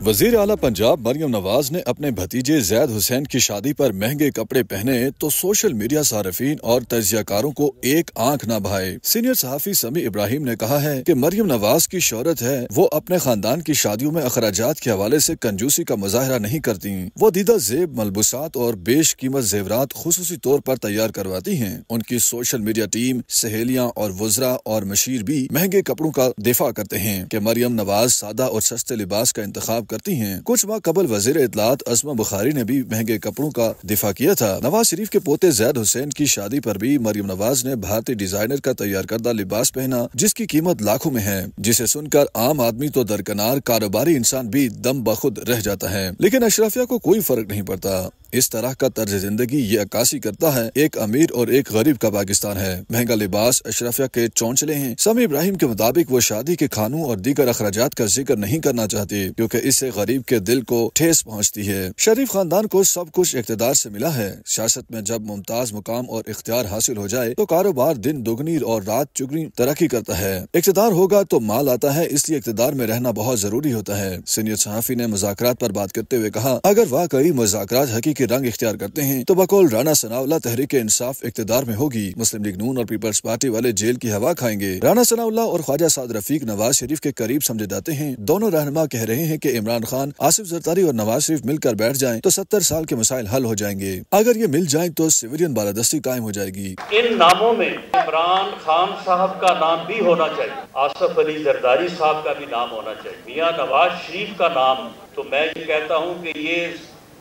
وزیر اعلیٰ پنجاب مریم نواز نے اپنے بھتیجے زید حسین کی شادی پر مہنگے کپڑے پہنے تو سوشل میڈیا صارفین اور تجزیہ کاروں کو ایک آنکھ نہ بھائے۔ سینئر صحافی سمیع ابراہیم نے کہا ہے کہ مریم نواز کی شہرت ہے، وہ اپنے خاندان کی شادیوں میں اخراجات کے حوالے سے کنجوسی کا مظاہرہ نہیں کرتی۔ وہ دیدہ زیب ملبوسات اور بیش قیمت زیورات خصوصی طور پر تیار کرواتی ہیں۔ ان کی سوشل میڈیا ٹیم، سہیلیاں اور وزراء اور مشیر بھی مہنگے کپڑوں کا دفاع کرتے ہیں کہ مریم نواز سادہ اور سستے لباس کا انتخاب کرتی ہیں۔ کچھ ماہ قبل وزیر اطلاعات عظمی بخاری نے بھی مہنگے کپڑوں کا دفاع کیا تھا۔ نواز شریف کے پوتے زید حسین کی شادی پر بھی مریم نواز نے بھارتی ڈیزائنر کا تیار کردہ لباس پہنا، جس کی قیمت لاکھوں میں ہے، جسے سن کر عام آدمی تو درکنار، کاروباری انسان بھی دم بخود رہ جاتا ہے، لیکن اشرافیہ کو کوئی فرق نہیں پڑتا۔ اس طرح کا طرز زندگی یہ عکاسی کرتا ہے ایک امیر اور ایک غریب کا پاکستان ہے۔ مہنگا لباس اشرافیہ کے چونچلے ہیں۔ سمیع ابراہیم کے مطابق وہ شادی کے کھانوں اور دیگر اخراجات کا ذکر نہیں کرنا چاہتے، کیونکہ اس سے غریب کے دل کو ٹھیس پہنچتی ہے۔ شریف خاندان کو سب کچھ اقتدار سے ملا ہے۔ سیاست میں جب ممتاز مقام اور اختیار حاصل ہو جائے تو کاروبار دن دگنی اور رات چگنی ترقی کرتا ہے۔ اقتدار ہوگا تو مال آتا ہے، اس لیے اقتدار میں رہنا بہت ضروری ہوتا ہے۔ سینئر صحافی نے مذاکرات پر بات کرتے ہوئے کہا، اگر واقعی مذاکرات حقیقی رنگ اختیار کرتے ہیں تو بقول رانا ثناءاللہ تحریک انصاف اقتدار میں ہوگی، مسلم لیگ نون اور پیپلز پارٹی والے جیل کی ہوا کھائیں گے۔ رانا ثناءاللہ اور خواجہ سعد رفیق نواز شریف کے قریب سمجھے جاتے ہیں۔ دونوں رہنما کہہ رہے ہیں کہ عمران خان، آصف زرداری اور نواز شریف مل کر بیٹھ جائیں تو 70 سال کے مسائل حل ہو جائیں گے۔ اگر یہ مل جائیں تو سویرین بالادستی قائم ہو جائے گی۔ ان ناموں میں عمران خان صاحب کا نام بھی ہونا چاہیے، آصف علی زرداری صاحب کا بھی نام ہونا چاہیے، میاں نواز شریف کا نام۔ تو میں یہ کہتا ہوں کہ یہ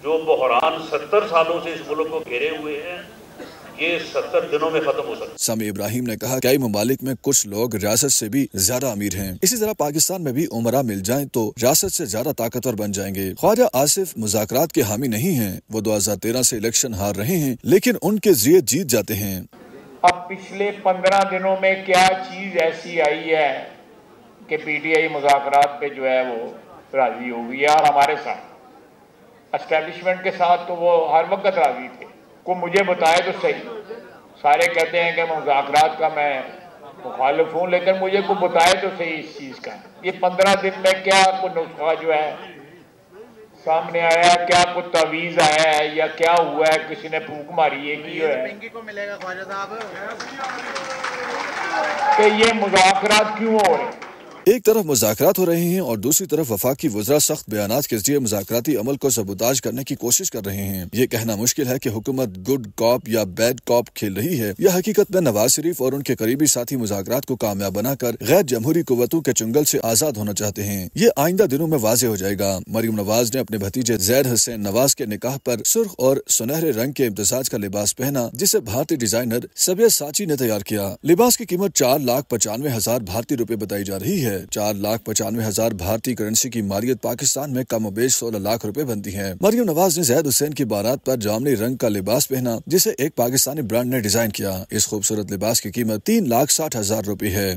جو بحران 70 سالوں سے اس ملک کو گھیرے ہوئے ہیں، یہ 70 دنوں میں ختم ہو سکتا ہے۔ سمیع ابراہیم نے کہا کہ کئی ممالک میں کچھ لوگ ریاست سے بھی زیادہ امیر ہیں، اسی طرح پاکستان میں بھی عمرا مل جائیں تو ریاست سے زیادہ طاقتور بن جائیں گے۔ خواجہ آصف مذاکرات کے حامی نہیں ہیں، وہ 2013 سے الیکشن ہار رہے ہیں، لیکن ان کے ذریعے جیت جاتے ہیں۔ اب پچھلے 15 دنوں میں کیا چیز ایسی آئی ہے کہ پی ٹی آئی مذاکرات پہ جو ہے وہ راضی ہو گئی ہے؟ اور ہمارے ساتھ اسٹیبلشمنٹ کے ساتھ تو وہ ہر وقت راضی تھے۔ کو مجھے بتائے تو صحیح، سارے کہتے ہیں کہ مذاکرات کا میں مخالف ہوں، لیکن مجھے کو بتائے تو صحیح اس چیز کا۔ یہ 15 دن میں کیا کوئی نسخہ جو ہے سامنے آیا ہے، کیا کوئی تعویذ آیا ہے یا کیا ہوا ہے، کسی نے پھونک ماری ہے کہ یہ مذاکرات کیوں ہو رہے ہیں؟ ایک طرف مذاکرات ہو رہے ہیں اور دوسری طرف وفاقی وزراء سخت بیانات کے ذریعے مذاکراتی عمل کو سبوتاژ کرنے کی کوشش کر رہے ہیں۔ یہ کہنا مشکل ہے کہ حکومت گڈ کاپ یا بیڈ کاپ کھیل رہی ہے، یا حقیقت میں نواز شریف اور ان کے قریبی ساتھی مذاکرات کو کامیاب بنا کر غیر جمہوری قوتوں کے چنگل سے آزاد ہونا چاہتے ہیں۔ یہ آئندہ دنوں میں واضح ہو جائے گا۔ مریم نواز نے اپنے بھتیجے زید حسین نواز کے نکاح پر سرخ اور سنہرے رنگ کے امتزاج کا لباس پہنا، جسے بھارتی ڈیزائنر سبیہ ساچی نے تیار کیا۔ لباس کی قیمت 4,95,000 بھارتی روپے بتائی جا رہی ہے۔ 4,95,000 بھارتی کرنسی کی مالیت پاکستان میں کم و بیش 16 لاکھ روپے بنتی ہے۔ مریم نواز نے زید حسین کی بارات پر جامنی رنگ کا لباس پہنا، جسے ایک پاکستانی برانڈ نے ڈیزائن کیا۔ اس خوبصورت لباس کی قیمت 3,60,000 روپے ہے۔